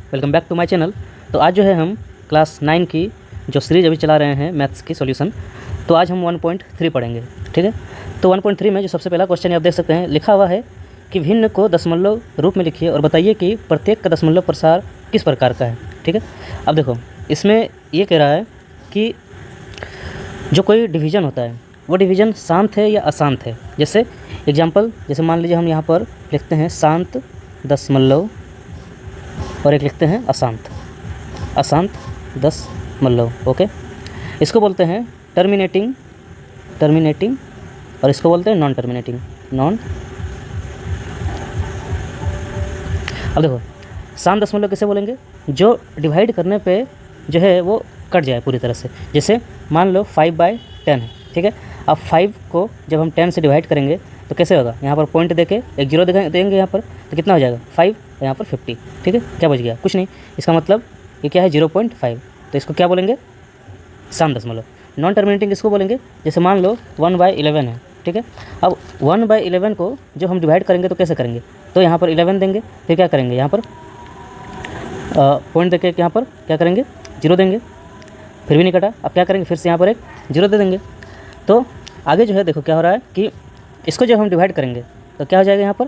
Welcome back to my channel. तो आज जो है हम क्लास 9 की जो सीरीज अभी चला रहे हैं मैथ्स की सॉल्यूशन, तो आज हम 1.3 पढ़ेंगे। ठीक है, तो 1.3 में जो सबसे पहला क्वेश्चन आप देख सकते हैं, लिखा हुआ है कि भिन्न को दशमलव रूप में लिखिए और बताइए कि प्रत्येक का दशमलव प्रसार किस प्रकार का है। ठीक है, अब देखो इसमें ये कह रहा है कि जो कोई डिवीज़न होता है वो डिवीज़न शांत है या अशांत है। जैसे एग्जाम्पल, जैसे मान लीजिए हम यहाँ पर लिखते हैं शांत दशमलव और एक लिखते हैं अशांत दशमलव। ओके, इसको बोलते हैं टर्मिनेटिंग और इसको बोलते हैं नॉन टर्मिनेटिंग। अब देखो शांत दशमलव किसे बोलेंगे, जो डिवाइड करने पे जो है वो कट जाए पूरी तरह से। जैसे मान लो 5/10 है। ठीक है, अब 5 को जब हम 10 से डिवाइड करेंगे तो कैसे होगा, यहाँ पर पॉइंट देके एक जीरो देंगे यहाँ पर, तो कितना हो जाएगा 5, यहाँ पर 50। ठीक है, क्या बच गया, कुछ नहीं। इसका मतलब ये क्या है 0.5, तो इसको क्या बोलेंगे, शांत दशमलव। नॉन टर्मिनेटिंग इसको बोलेंगे, जैसे मान लो 1/11 है। ठीक है, अब 1/11 को जब हम डिवाइड करेंगे तो कैसे करेंगे, तो यहाँ पर 11 देंगे, फिर क्या करेंगे यहाँ पर पॉइंट देके यहाँ पर क्या करेंगे, जीरो देंगे, फिर भी नहीं कटा। अब क्या करेंगे, फिर से यहाँ पर एक जीरो दे देंगे। तो आगे जो है देखो क्या हो रहा है कि इसको जब हम डिवाइड करेंगे तो क्या हो जाएगा, यहाँ पर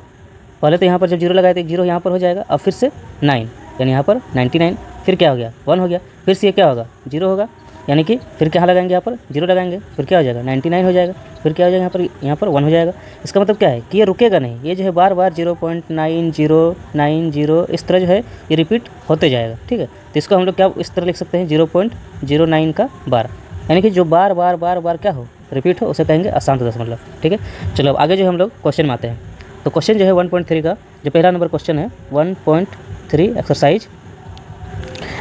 पहले तो यहाँ पर जब जीरो लगाए तो एक जीरो यहाँ पर हो जाएगा। अब फिर से 9 यानी यहाँ पर 99, फिर क्या हो गया 1 हो गया, फिर से ये क्या होगा जीरो होगा, यानी कि फिर क्या लगाएंगे यहाँ पर जीरो लगाएंगे, फिर क्या हो जाएगा 99 हो जाएगा, फिर क्या हो जाएगा यहाँ पर 1 हो जाएगा। इसका मतलब क्या है कि ये रुकेगा नहीं, ये जो है बार बार 0.9090 इस तरह जो है ये रिपीट होते जाएगा। ठीक है, तो इसको हम लोग क्या इस तरह लिख सकते हैं 0.09 का बार, यानी कि जो बार बार क्या हो रिपीट हो उसे कहेंगे अशांत दशमलव। ठीक है, चलो अब आगे जो हम लोग क्वेश्चन में आते हैं। तो क्वेश्चन जो है 1.3 का जो पहला नंबर क्वेश्चन है 1.3 एक्सरसाइज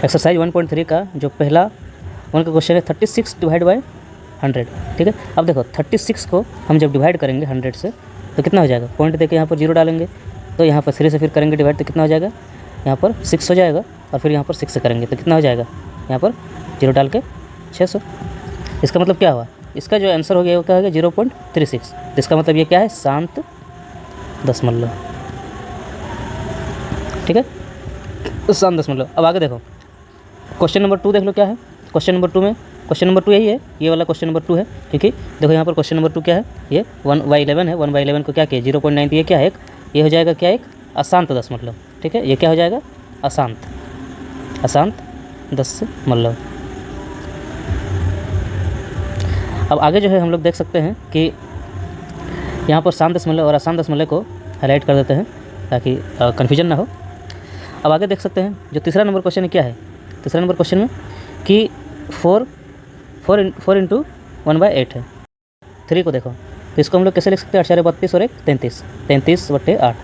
1.3 का जो पहला उनका क्वेश्चन है 36 डिवाइड बाय 100। ठीक है, अब देखो 36 को हम जब डिवाइड करेंगे 100 से तो कितना हो जाएगा, पॉइंट देके यहाँ पर जीरो डालेंगे, तो यहाँ पर 3 से फिर करेंगे डिवाइड तो कितना हो जाएगा, यहाँ पर 6 हो जाएगा, और फिर यहाँ पर 6 से करेंगे तो कितना हो जाएगा, यहाँ पर जीरो डाल के 600। इसका मतलब क्या हुआ, इसका जो आंसर हो गया वो क्या हो गया 0.36। तो इसका मतलब ये क्या है, शांत दशमलव। ठीक है, शांत दशमलव। अब आगे देखो क्वेश्चन नंबर 2 देख लो क्या है। क्वेश्चन नंबर 2 में क्वेश्चन नंबर 2 यही है, ये वाला क्वेश्चन नंबर 2 है, क्योंकि देखो यहाँ पर क्वेश्चन नंबर 2 क्या है, ये 1/11 है। 1/11 को क्या किया 0.9, ये क्या है, ये हो जाएगा क्या, एक अशांत दशमलव। ठीक है, ये क्या हो जाएगा, अशांत दशमलव। अब आगे जो है हम लोग देख सकते हैं कि यहाँ पर शांत दशमलव और अशांत दशमलव को हाईलाइट कर देते हैं ताकि कन्फ्यूजन ना हो। अब आगे देख सकते हैं जो तीसरा नंबर क्वेश्चन है क्या है, तीसरा नंबर क्वेश्चन में कि 4 इंटू 1/8 है। 3 को देखो तो इसको हम लोग कैसे लिख सकते हैं, 8×32 और एक 33/8।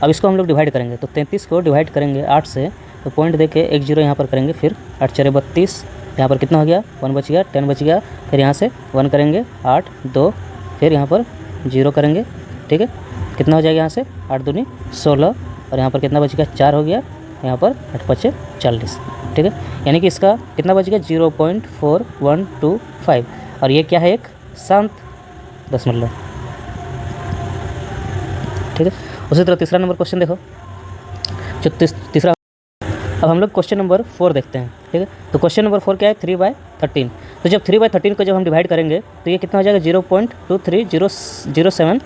अब इसको हम लोग डिवाइड करेंगे तो 33 को डिवाइड करेंगे 8 से, तो पॉइंट देके एक जीरो यहाँ पर करेंगे, फिर 8×32 यहाँ पर कितना हो गया 1 बच गया, 10 बच गया, फिर यहाँ से 1 करेंगे 8 2, फिर यहाँ पर 0 करेंगे। ठीक है, कितना हो जाएगा यहाँ से 8 दूनी 16, और यहाँ पर कितना बच गया 4 हो गया, यहाँ पर 8×5 40। ठीक है, यानी कि इसका कितना बच गया 0.4125, और ये क्या है, एक शांत दशमलव। ठीक है, उसी तरह तीसरा नंबर क्वेश्चन देखो जो तीसरा। अब हम लोग क्वेश्चन नंबर 4 देखते हैं। ठीक है, तो क्वेश्चन नंबर 4 क्या है 3/13। तो जब 3/13 को जब हम डिवाइड करेंगे तो ये कितना हो जाएगा 0.23007,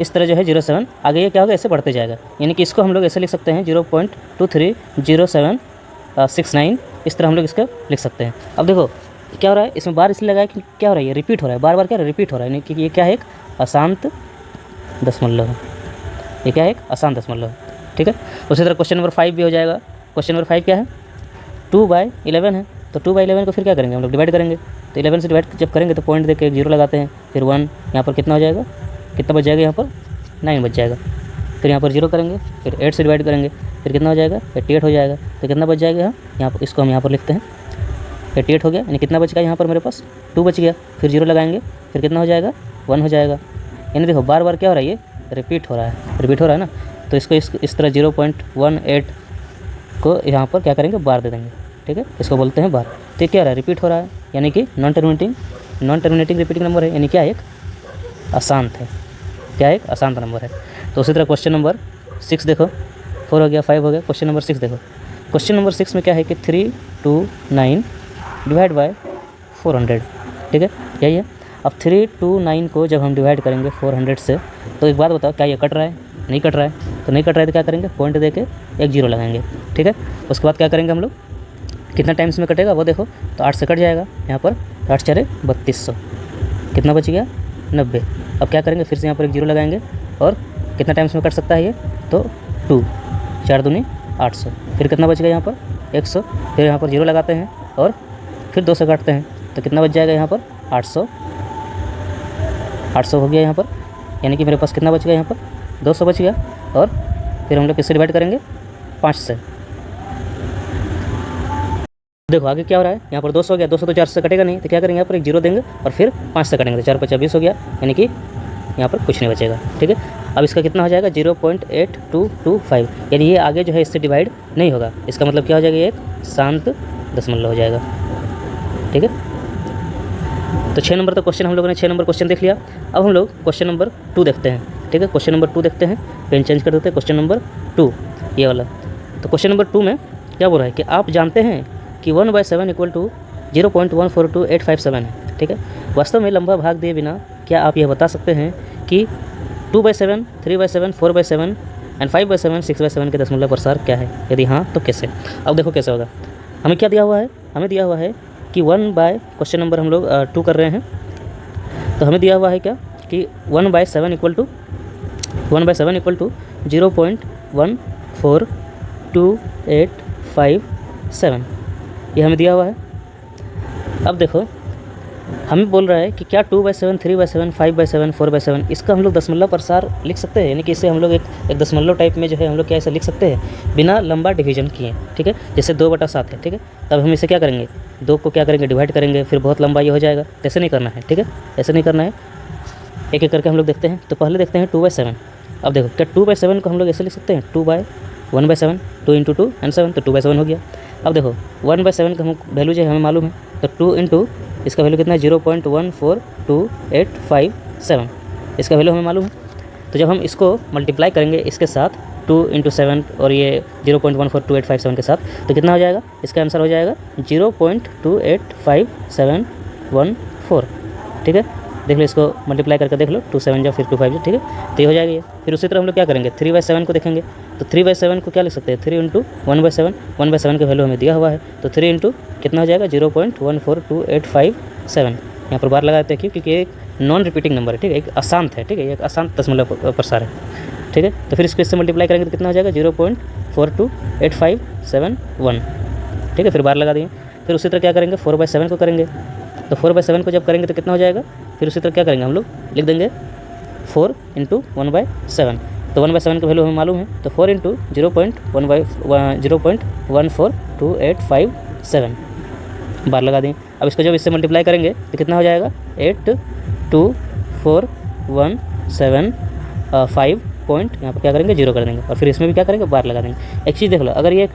इस तरह जो है 07, आगे ये क्या होगा ऐसे बढ़ते जाएगा, यानी कि इसको हम लोग ऐसे लिख सकते हैं 0.230769, इस तरह हम लोग इसको लिख सकते हैं। अब देखो क्या हो रहा है, इसमें बार इसलिए लगा है कि क्या हो रहा है, ये रिपीट हो रहा है, बार बार क्या रिपीट हो रहा है, यानी कि ये क्या है, एक अशांत दशमलव। ये क्या है, एक अशांत दशमलव। ठीक है, उसी तरह क्वेश्चन नंबर 5 भी हो जाएगा। क्वेश्चन नंबर 5 क्या है 2/11 है, तो 2/11 को फिर क्या करेंगे हम लोग डिवाइड करेंगे, तो 11 से डिवाइड जब करेंगे तो पॉइंट देके एक जीरो लगाते हैं, फिर 1, यहाँ पर कितना हो जाएगा, कितना बच जाएगा, यहाँ पर 9 बच जाएगा, फिर यहाँ पर 0 करेंगे, फिर 8 से डिवाइड करेंगे, फिर कितना हो जाएगा 88 हो जाएगा, तो कितना बच जाएगा यहाँ पर, इसको हम यहाँ पर लिखते हैं 88 हो गया, यानी कितना बच गया यहाँ पर मेरे पास 2 बच गया, फिर 0 लगाएंगे, फिर कितना हो जाएगा 1 हो जाएगा। यानी देखो बार बार क्या हो रहा है, ये रिपीट हो रहा है ना, तो इसको इस तरह 0.18 को यहाँ पर क्या करेंगे, बार दे देंगे। ठीक है, इसको बोलते हैं बार। तो ये क्या रहा है, रिपीट हो रहा है, यानी कि नॉन टर्मिनेटिंग रिपीटिंग नंबर है, यानी क्या है, एक अशांत है, क्या एक अशांत नंबर है। तो उसी तरह क्वेश्चन नंबर 6 देखो, 4 हो गया, 5 हो गया, क्वेश्चन नंबर 6 देखो। क्वेश्चन नंबर 6 में क्या है कि 329 डिवाइड बाय 400, ठीक है, यही है। अब 329 को जब हम डिवाइड करेंगे 400 से, तो एक बात बताओ, क्या ये कट रहा है? नहीं कट रहा है। तो नहीं कट रहा है तो क्या करेंगे, पॉइंट दे के एक जीरो लगाएंगे, ठीक है। उसके बाद क्या करेंगे हम लोग, कितना टाइम्स में कटेगा वो देखो, तो 8 से कट जाएगा यहाँ पर, 8 4 3200, कितना बच गया 90। अब क्या करेंगे, फिर से यहाँ पर एक जीरो लगाएंगे, और कितना टाइम्स में कट सकता है ये, तो 2 4 दूनी 800, फिर कितना बच गया यहाँ पर 100, फिर यहाँ पर जीरो लगाते हैं और फिर 2 से काटते हैं, तो कितना बच जाएगा यहाँ पर 800 हो गया यहाँ पर, यानी कि मेरे पास कितना बच गया यहाँ पर 200 बच गया। और फिर हम लोग किससे डिवाइड करेंगे, 5 से। देखो आगे क्या हो रहा है, यहाँ पर 200 हो गया, 200 तो 4 से कटेगा नहीं, तो क्या करेंगे, यहाँ पर एक जीरो देंगे और फिर 5 से कटेंगे, तो 4 5 20 हो गया, यानी कि यहाँ पर कुछ नहीं बचेगा, ठीक है। अब इसका कितना हो जाएगा 0.8225, यानी ये आगे जो है इससे डिवाइड नहीं होगा। इसका मतलब क्या हो जाएगा, ये एक शांत दशमलव हो जाएगा, ठीक है। तो 6 नंबर तक क्वेश्चन हम लोगों ने 6 नंबर क्वेश्चन देख लिया। अब हम लोग क्वेश्चन नंबर 2 देखते हैं, ठीक है। क्वेश्चन नंबर 2 देखते हैं, पेन चेंज कर देते हैं, क्वेश्चन नंबर 2 ये वाला। तो क्वेश्चन नंबर 2 में क्या बोल रहा है कि आप जानते हैं कि 1/7 = 0.142857 है, ठीक है। वास्तव में लंबा भाग दिए बिना क्या आप यह बता सकते हैं कि 2/7, 3/7, 4/7 एंड 5/7, 6/7 के दशमलव प्रसार क्या है? यदि हाँ तो कैसे? अब देखो कैसे होगा। हमें क्या दिया हुआ है, हमें दिया हुआ है कि क्वेश्चन नंबर हम लोग 2 कर रहे हैं, तो हमें दिया हुआ है क्या कि 1/7 = 0.142857, ये हमें दिया हुआ है। अब देखो हमें बोल रहा है कि क्या 2/7, 3/7, 5/7, 4/7 इसका हम लोग दशमलव प्रसार लिख सकते हैं, यानी कि इसे हम लोग एक दशमलव टाइप में जो है हम लोग क्या ऐसा लिख सकते हैं बिना लंबा डिवीजन किए, ठीक है। जैसे 2/7 है, ठीक है, तब हम इसे क्या करेंगे, 2 को क्या करेंगे डिवाइड करेंगे, फिर बहुत लंबा ये हो जाएगा, ऐसे नहीं करना है, ठीक है, ऐसे नहीं करना है। एक एक करके हम लोग देखते हैं। तो पहले देखते हैं 2/7। अब देखो क्या 2/7 को हम लोग ऐसे लिख सकते हैं, 1/7, 2 × 2 and 7, तो 2/7 हो गया। अब देखो 1/7 का हम वैल्यू जो है हमें मालूम है, तो 2 × इसका वैल्यू कितना है 0.142857, इसका वैल्यू हमें मालूम है। तो जब हम इसको मल्टीप्लाई करेंगे इसके साथ 2 × 7 और ये 0.142857 के साथ, तो कितना हो जाएगा, इसका आंसर हो जाएगा 0.285714, ठीक है। देख लो, इसको मल्टीप्लाई करके देख लो, 2 7 जाओ फिर 2 5 जाओ, ठीक है, तो ये हो जाएगा ये। फिर उसी तरह हम लोग क्या करेंगे, 3/7 को देखेंगे, तो 3/7 को क्या लिख सकते हैं, 3 × 1/7, 1/7 का वैल्यू हमें दिया हुआ है, तो 3 × कितना हो जाएगा 0.142857, यहाँ पर बार लगा देते हैं क्योंकि एक नॉन रिपीटिंग नंबर है, ठीक है, एक अशांत है, ठीक है, एक अशांत दशमलव प्रसार है, ठीक है। तो फिर इसको इससे मल्टीप्लाई करेंगे तो कितना हो जाएगा 0.428571, ठीक है, फिर बार लगा दिए। फिर उसी तरह क्या करेंगे 4/7 को करेंगे, तो 4/7 को जब करेंगे तो कितना हो जाएगा, फिर उसी तरह क्या करेंगे हम लोग लिख देंगे 4 × 1/7, तो 1/7 का वैल्यू हमें मालूम है, तो 4 × 0.142857 बार लगा दें। अब इसको जब इससे मल्टीप्लाई करेंगे तो कितना हो जाएगा 82417 पॉइंट यहाँ पर क्या करेंगे 0 कर देंगे, और फिर इसमें भी क्या करेंगे बार लगा देंगे। एक चीज़ देख लो, अगर ये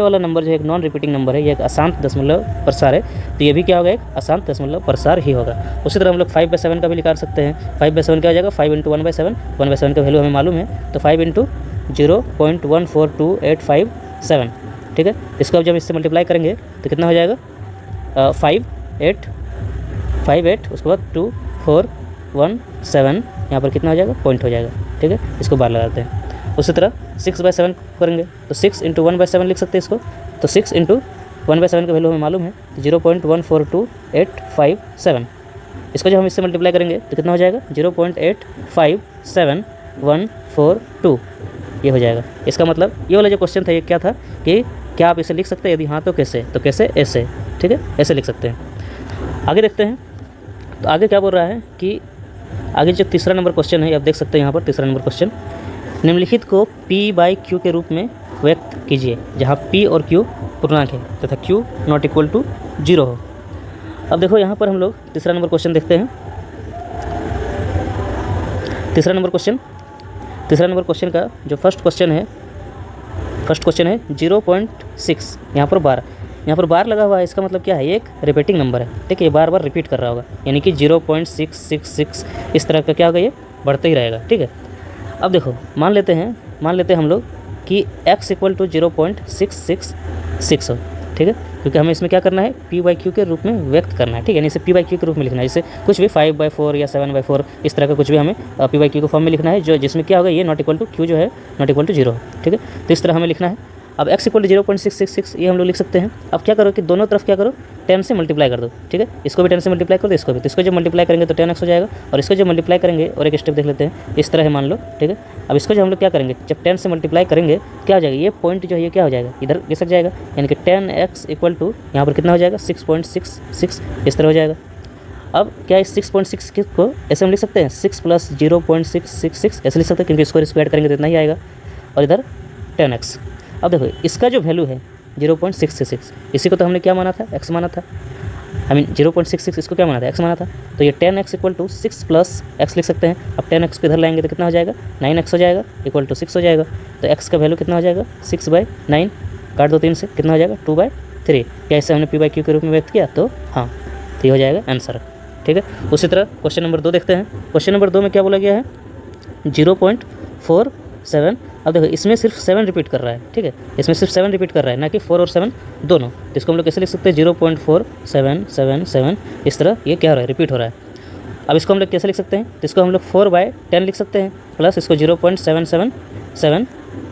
वाला नंबर जो है एक नॉन रिपीटिंग नंबर है, ये एक अशांत दशमलव प्रसार है, तो ये भी क्या होगा, एक अशांत दशमलव प्रसार ही होगा। उसी तरह हम लोग 5/7 का भी निकाल सकते हैं। 5/7 क्या हो जाएगा, 5 × 1/7, 1/7 का वैल्यू हमें मालूम है, तो 5 × 0.142857, ठीक है। इसको अब जब इससे मल्टीप्लाई करेंगे तो कितना हो जाएगा 5 8 उसके बाद 2 4 1 7, यहाँ पर कितना हो जाएगा पॉइंट हो जाएगा, ठीक है। इसको बार लगाते हैं। उसी तरह 6/7 करेंगे, तो 6 × 1/7 लिख सकते हैं इसको, तो 6 × 1/7 का वैल्यू हमें मालूम है 0.142857, इसको जब हम इससे मल्टीप्लाई करेंगे तो कितना हो जाएगा 0.857142, ये हो जाएगा। इसका मतलब ये वाला जो क्वेश्चन था ये क्या था कि क्या आप इसे लिख सकते हैं, यदि हाँ तो कैसे, तो कैसे ऐसे, ठीक है, ऐसे लिख सकते हैं। आगे देखते हैं, तो आगे क्या बोल रहा है कि आगे जो तीसरा नंबर क्वेश्चन है, आप देख सकते हैं यहाँ पर तीसरा नंबर क्वेश्चन, निम्नलिखित को P/Q के रूप में व्यक्त कीजिए जहाँ P और Q पूर्णांक है तथा Q ≠ 0 हो। अब देखो यहाँ पर हम लोग तीसरा नंबर क्वेश्चन देखते हैं। तीसरा नंबर क्वेश्चन का जो फर्स्ट क्वेश्चन है 0.6, यहाँ पर बार लगा हुआ है। इसका मतलब क्या है, ये एक रिपीटिंग नंबर है, ठीक है, ये बार बार रिपीट कर रहा होगा, यानी कि 0.666 इस तरह का क्या होगा, ये बढ़ते ही रहेगा, ठीक है। अब देखो मान लेते हैं हम लोग कि x इक्वल टू 0.666 हो, ठीक है, क्योंकि हमें इसमें क्या करना है, p/q के रूप में व्यक्त करना है, ठीक है, यानी इसे p/q के रूप में लिखना है। जैसे कुछ भी 5/4 या 7/4 इस तरह का कुछ भी हमें p/q के फॉर्म में लिखना है, जो जिसमें क्या होगा, ये नॉट इक्वल टू q जो है नॉट इक्वल टू 0, ठीक है, तो इस तरह हमें लिखना है। अब x इक्वल टू 0.666 ये हम लोग लिख सकते हैं। अब क्या करो कि दोनों तरफ क्या करो, 10 से मल्टीप्लाई कर दो, ठीक है, इसको भी 10 से मल्टीप्लाई कर दो, इसको भी, तो इसको जब मल्टीप्लाई करेंगे तो 10x हो जाएगा, और इसको जब मल्टीप्लाई करेंगे, और एक स्टेप देख लेते हैं, इस तरह है मान लो, ठीक है। अब इसको जब हम लोग क्या करेंगे, जब 10 से मल्टीप्लाई करेंगे क्या हो जाएगा, ये पॉइंट जो है ये क्या हो जाएगा, इधर घिसक जाएगा, यानी कि 10x इक्वल टू यहाँ पर कितना हो जाएगा, 6.66 इस तरह हो जाएगा। अब क्या इस 6.66 को ऐसे हम लिख सकते हैं 6 + 0.666 ऐसे लिख सकते हैं, क्योंकि इसको स्क्वायर करेंगे तो इतना ही आएगा, और इधर 10x। अब देखो इसका जो वैल्यू है 0.666, इसी को तो हमने क्या माना था, x माना था, आई मीन 0.66 इसको क्या माना था, x माना था, तो ये 10x इक्वल टू 6 + x लिख सकते हैं। अब 10x को इधर लाएंगे तो कितना हो जाएगा, 9x हो जाएगा, इक्वल टू 6 हो जाएगा, तो x का वैल्यू कितना हो जाएगा, 6/9, काट दो 3 से, कितना हो जाएगा, 2/3। क्या इसे हमने p/q के रूप में व्यक्त किया, तो हाँ, तो ये हो जाएगा आंसर, ठीक है। उसी तरह क्वेश्चन नंबर 2 देखते हैं। क्वेश्चन नंबर 2 में क्या बोला गया है, 0.47। अब देखो इसमें सिर्फ 7 रिपीट कर रहा है, ठीक है, इसमें सिर्फ 7 रिपीट कर रहा है, ना कि 4 और 7 दोनों, तो इसको हम लोग कैसे लिख सकते हैं, 0.4777 इस तरह ये क्या हो रहा है, रिपीट हो रहा है। अब इसको हम लोग कैसे लिख सकते हैं, तो इसको हम लोग 4/10 लिख सकते हैं, प्लस इसको 0.777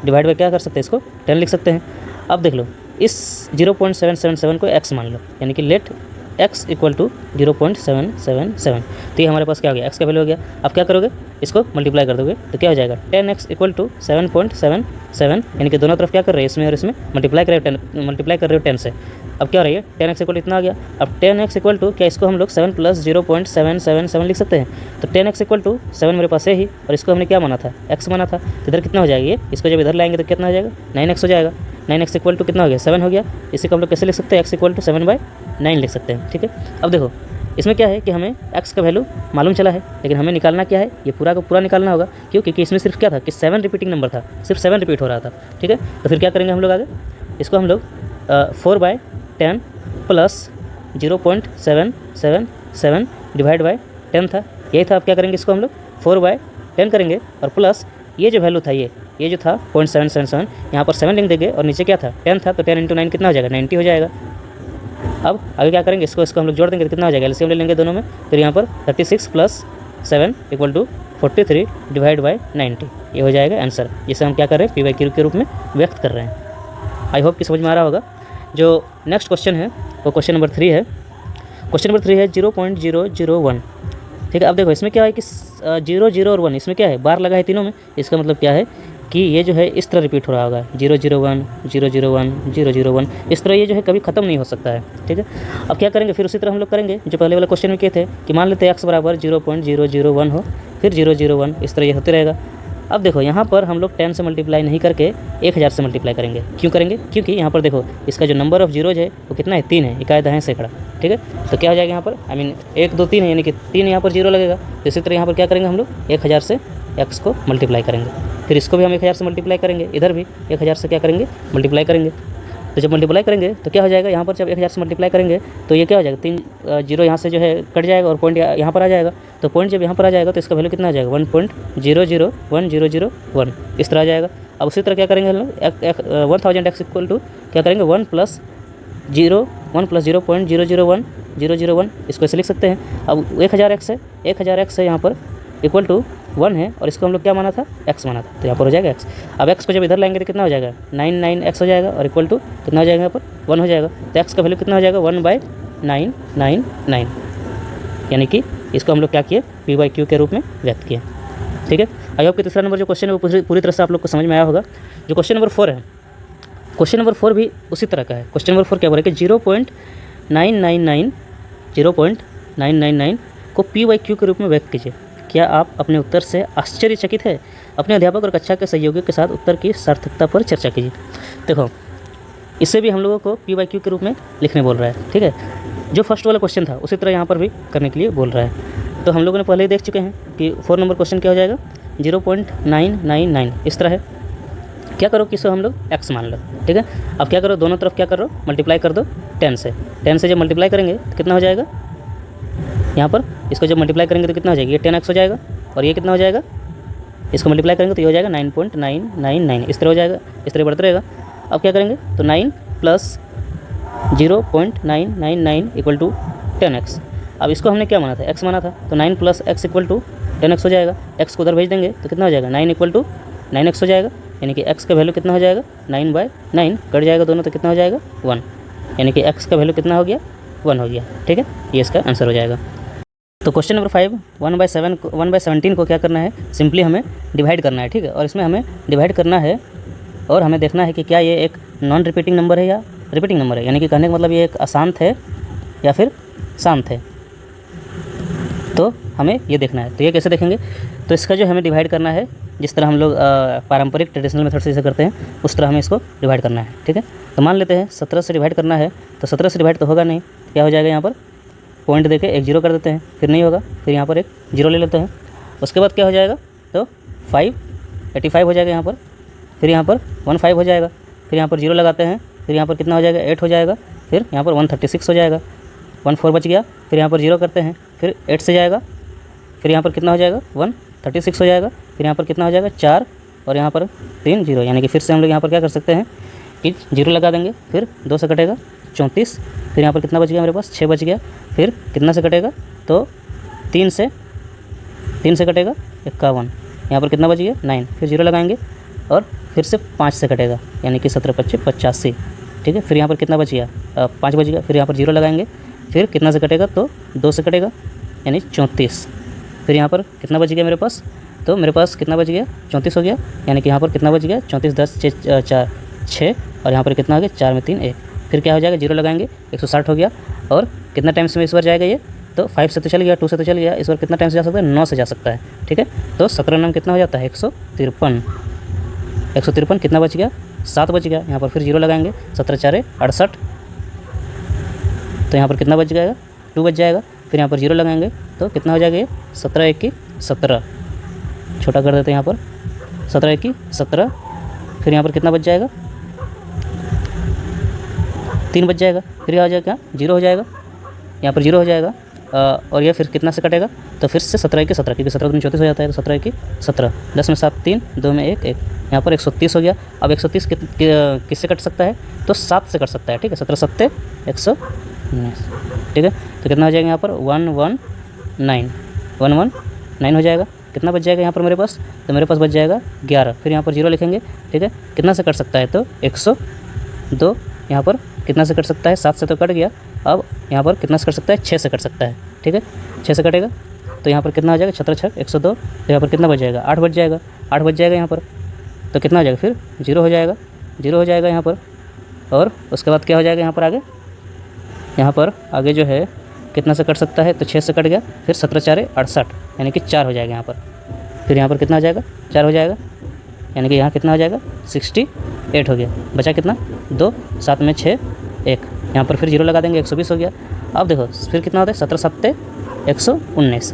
डिवाइड बाई क्या कर सकते हैं, इसको 10 लिख सकते हैं। अब देख लो इस 0.777 को x मान लो, यानी कि लेट x इक्वल टू 0.777, तो ये हमारे पास क्या हो गया, x का वैल्यू हो गया। अब क्या करोगे, इसको मल्टीप्लाई कर दोगे तो क्या हो जाएगा, 10x इक्वल टू 7.77, यानी कि दोनों तरफ क्या कर रहे हैं, इसमें और इसमें मल्टीप्लाई कर रहे हो 10 से। अब क्या हो रही है, 10x इक्वल इतना आ गया। अब 10x इक्वल टू क्या, इसको हम लोग 7 + 0.777 लिख सकते हैं, तो 10x इक्वल टू 7 मेरे पास है ही, और इसको हमने क्या माना था, x माना था, तो इधर कितना हो जाएगा, ये इसको जब इधर लाएंगे तो कितना हो जाएगा, 9x हो जाएगा। 9x इक्वल टू कितना हो गया, 7 हो गया। इसी को हम लोग कैसे लिख सकते हैं, x इक्वल टू 7/9 लिख सकते हैं, ठीक है। अब देखो इसमें क्या है कि हमें x का वैल्यू मालूम चला है, लेकिन हमें निकालना क्या है, ये पूरा का पूरा निकालना होगा, क्यों, क्योंकि इसमें सिर्फ क्या था कि 7 रिपीटिंग नंबर था, सिर्फ 7 रिपीट हो रहा था, ठीक है। तो फिर क्या करेंगे हम लोग आगे, इसको हम लोग 4/10 प्लस 0.777 डिवाइड बाई 10 था, यही था। अब क्या करेंगे, इसको हम लोग 4/10 करेंगे, और प्लस ये जो वैल्यू था, ये जो था 0.777, यहाँ पर 7 लिख देंगे, और नीचे क्या था, 10 था, तो 10 × 9 कितना हो जाएगा, 90 हो जाएगा। अब आगे क्या करेंगे, इसको हम लोग जोड़ देंगे तो कितना हो जाएगा, एलसीएम ले लेंगे दोनों में, फिर यहाँ पर 36 + 7 = 43 डिवाइड बाई 90, ये हो जाएगा आंसर, जिसे हम क्या कर रहे हैं, p/q के रूप में व्यक्त कर रहे हैं। आई होप कि समझ में आ रहा होगा। जो नेक्स्ट क्वेश्चन है वो क्वेश्चन नंबर 3 है। क्वेश्चन नंबर 3 है 0.001, ठीक है। अब देखो इसमें क्या है कि 0, 0 और 1 इसमें क्या है, बार लगा है तीनों में, इसका मतलब क्या है कि ये जो है इस तरह रिपीट हो रहा होगा, 001 001 001 इस तरह, ये जो है कभी ख़त्म नहीं हो सकता है, ठीक है। अब क्या करेंगे, फिर उसी तरह हम लोग करेंगे जो पहले वाला क्वेश्चन में किए थे, कि मान लेते हैं x बराबर 0.001 हो, फिर 001 इस तरह ये होते रहेगा। अब देखो यहाँ पर हम लोग 10 से मल्टीप्लाई नहीं करके 1000 से मल्टीप्लाई करेंगे। क्यों करेंगे, क्योंकि यहाँ पर देखो इसका जो नंबर ऑफ जीरोज है वो कितना है, 3 है, इकायदा है सैकड़ा, ठीक है। तो क्या हो जाएगा यहाँ पर, आई मीन 1 2 3 है, यानी कि 3 यहाँ पर 0 लगेगा। तो इसी तरह यहाँ पर क्या करेंगे हम लोग, 1000 से x को मल्टीप्लाई करेंगे, फिर इसको भी हम 1000 से मल्टीप्लाई करेंगे, इधर भी 1000 से क्या करेंगे, मल्टीप्लाई करेंगे। तो जब मल्टीप्लाई करेंगे तो क्या हो जाएगा, यहाँ पर जब 1000 से मल्टीप्लाई करेंगे तो ये क्या हो जाएगा, 3 0 यहाँ से जो है कट जाएगा, और पॉइंट यहाँ पर आ जाएगा। तो पॉइंट जब यहाँ पर आ जाएगा तो इसका वैल्यू कितना आ जाएगा, 1.001001 इस तरह आ जाएगा। अब उसी तरह क्या करेंगे हम लोग, 1000x इक्वल टू क्या करेंगे, 1 + 0.001 इसको ऐसे लिख सकते हैं। अब 1000x है यहाँ पर इक्वल टू 1 है, और इसको हम लोग क्या माना था, x माना था, तो यहाँ पर हो जाएगा x। अब x को जब इधर लाएंगे तो कितना हो जाएगा, 99x हो जाएगा, और इक्वल टू कितना हो जाएगा यहाँ पर 1 हो जाएगा। तो x का वैल्यू कितना हो जाएगा, 1/999, यानी कि इसको हम लोग क्या किए, p/q के रूप में व्यक्त किए, ठीक है। आई होप कि तीसरा नंबर जो क्वेश्चन है वो पूरी तरह से आप लोग को समझ में आया होगा। जो क्वेश्चन नंबर 4 है, क्वेश्चन नंबर 4 भी उसी तरह का है। क्वेश्चन नंबर 4 क्या बोल रहा है कि 0.999 को p/q के रूप में व्यक्त कीजिए। क्या आप अपने उत्तर से आश्चर्यचकित है? अपने अध्यापक और कक्षा के सहयोगियों के साथ उत्तर की सार्थकता पर चर्चा कीजिए। देखो इससे भी हम लोगों को p/q के रूप में लिखने बोल रहा है, ठीक है। जो फर्स्ट वाला क्वेश्चन था उसी तरह यहाँ पर भी करने के लिए बोल रहा है। तो हम लोगों ने पहले ही देख चुके हैं कि 4 नंबर क्वेश्चन क्या हो जाएगा, 0.999 इस तरह है। क्या करो कि इसको हम लोग x मान लो, ठीक है। अब क्या करो, दोनों तरफ क्या करो, मल्टीप्लाई कर दो 10 से। 10 से जब मल्टीप्लाई करेंगे तो कितना हो जाएगा, यहाँ पर इसको जब मल्टीप्लाई करेंगे तो कितना हो जाएगा, ये 10x हो जाएगा, और ये कितना हो जाएगा इसको मल्टीप्लाई करेंगे तो ये हो जाएगा 9.999, इस तरह हो जाएगा, इस तरह बढ़ता रहेगा। अब क्या करेंगे तो 9 प्लस 0.999 इक्वल टू 10x। अब इसको हमने क्या माना था, x माना था, तो 9 plus x equal to 10x हो जाएगा। x को उधर भेज देंगे तो कितना हो जाएगा, 9 इक्वल टू 9x हो जाएगा, यानी कि x का वैल्यू कितना हो जाएगा, 9/9 कट जाएगा दोनों तो कितना हो जाएगा 1, यानी कि x का वैल्यू कितना हो गया 1 हो गया। ठीक है, ये इसका आंसर हो जाएगा। तो क्वेश्चन नंबर 5, 1/17 को क्या करना है, सिंपली हमें डिवाइड करना है। ठीक है, और इसमें हमें डिवाइड करना है और हमें देखना है कि क्या ये एक नॉन रिपीटिंग नंबर है या रिपीटिंग नंबर है, यानी कि कहने का मतलब ये एक अशांत है या फिर शांत है, तो हमें ये देखना है। तो ये कैसे देखेंगे, तो इसका जो हमें डिवाइड करना है, जिस तरह हम लोग पारंपरिक ट्रेडिशनल मेथड से करते हैं उस तरह हमें इसको डिवाइड करना है। ठीक है, तो मान लेते हैं 17 से डिवाइड करना है, तो 17 से डिवाइड तो होगा नहीं, क्या हो जाएगा, यहाँ पर पॉइंट देके एक जीरो कर देते हैं, फिर नहीं होगा, फिर यहाँ पर एक जीरो ले लेते हैं। उसके बाद क्या हो जाएगा, तो 585 हो जाएगा यहाँ पर, फिर यहाँ पर 15 हो जाएगा, फिर यहाँ पर जीरो लगाते हैं, फिर यहाँ पर कितना हो जाएगा 8 हो जाएगा, फिर यहाँ पर 136 हो जाएगा, 14 बच गया, फिर यहाँ पर जीरो करते हैं, फिर 8 से जाएगा, फिर यहाँ पर कितना हो जाएगा 136 हो जाएगा, फिर यहाँ पर कितना हो जाएगा 4 और यहाँ पर 3 जीरो, यानी कि फिर से हम लोग यहाँ पर क्या कर सकते हैं कि जीरो लगा देंगे, फिर 2 से कटेगा 34, फिर यहाँ पर कितना बच गया मेरे पास 6 बच गया, फिर कितना से कटेगा तो 3 से कटेगा 51, यहाँ पर कितना बच गया 9, फिर जीरो लगाएंगे और फिर से 5 से कटेगा, यानी कि 17 25 85। ठीक है, फिर यहाँ पर कितना बच गया 5 बच गया, फिर यहाँ पर जीरो लगाएंगे, फिर कितना से कटेगा तो 2 से कटेगा, यानी 34, फिर यहाँ पर कितना बच गया मेरे पास, तो मेरे पास कितना बच गया 34 हो गया, यानी कि यहाँ पर कितना बच गया 34 10 4 6 और यहाँ पर कितना हो गया 4 में 3 1, फिर क्या हो जाएगा जीरो लगाएंगे 160 हो गया, और कितना टाइम्स में इस बार जाएगा ये, तो 5 से तो चल गया, 2 से तो चल गया, इस बार कितना टाइम से जा सकता है 9 से जा सकता है। ठीक है, तो 17 नाम कितना हो जाता है 153 कितना बच गया 7 बच गया, यहाँ पर फिर जीरो लगाएंगे, 17 4 68, तो यहाँ पर कितना बच जाएगा 2 बच जाएगा, फिर यहाँ पर जीरो लगाएंगे तो कितना हो जाएगा ये 17 1 17, छोटा कर देते हैं यहाँ पर 17 1 17, फिर यहाँ पर कितना बच जाएगा 3 बच जाएगा, फिर यहाँ हो जाएगा क्या जीरो हो जाएगा, यहाँ पर जीरो हो जाएगा, और ये फिर कितना से कटेगा तो फिर से 17 1 17, क्योंकि 17 दूनी 34 हो जाता है, तो 17 1 17, 10 में 7 3, 2 में 1 1, यहाँ पर 130 हो गया। अब 130 किससे कट सकता है, तो 7 से कट सकता है। ठीक है, 17 7 119। ठीक है, तो कितना हो जाएगा यहाँ पर 119 हो जाएगा, कितना बच जाएगा यहाँ पर मेरे पास, तो मेरे पास बच जाएगा 11, फिर यहाँ पर जीरो लिखेंगे। ठीक है, कितना से कट सकता है, तो 102, यहाँ पर कितना से कट सकता है 7 से तो कट गया, अब यहाँ पर कितना से कट सकता है 6 से कट सकता है। ठीक है, 6 से कटेगा तो यहाँ पर कितना हो जाएगा 17 6 102, तो यहाँ पर कितना बच जाएगा 8 बच जाएगा, 8 बच जाएगा यहाँ पर, तो कितना हो जाएगा फिर जीरो हो जाएगा यहाँ पर, और उसके बाद क्या हो जाएगा यहाँ पर आगे जो है कितना से कट सकता है, तो 6 से कट गया, फिर 17 4 68, यानी कि 4 हो जाएगा यहाँ पर, फिर यहाँ पर कितना हो जाएगा 4 हो जाएगा, यानी कि यहाँ कितना हो जाएगा 68 हो गया, बचा कितना 2, 7 में 6 1, यहाँ पर फिर जीरो लगा देंगे 120 हो गया। अब देखो फिर कितना होता है 17 7 119,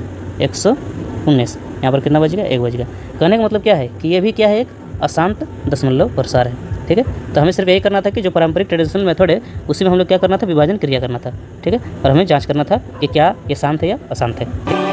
यहाँ पर कितना बच गया 1 बच गया। कहने का मतलब क्या है कि ये भी क्या है एक अशांत दशमलव प्रसार है। ठीक है, तो हमें सिर्फ यही करना था कि जो पारंपरिक ट्रेडिशनल मेथड है उसी में हम लोग क्या करना था, विभाजन क्रिया करना था। ठीक है, और हमें जांच करना था कि क्या ये शांत है या अशांत है।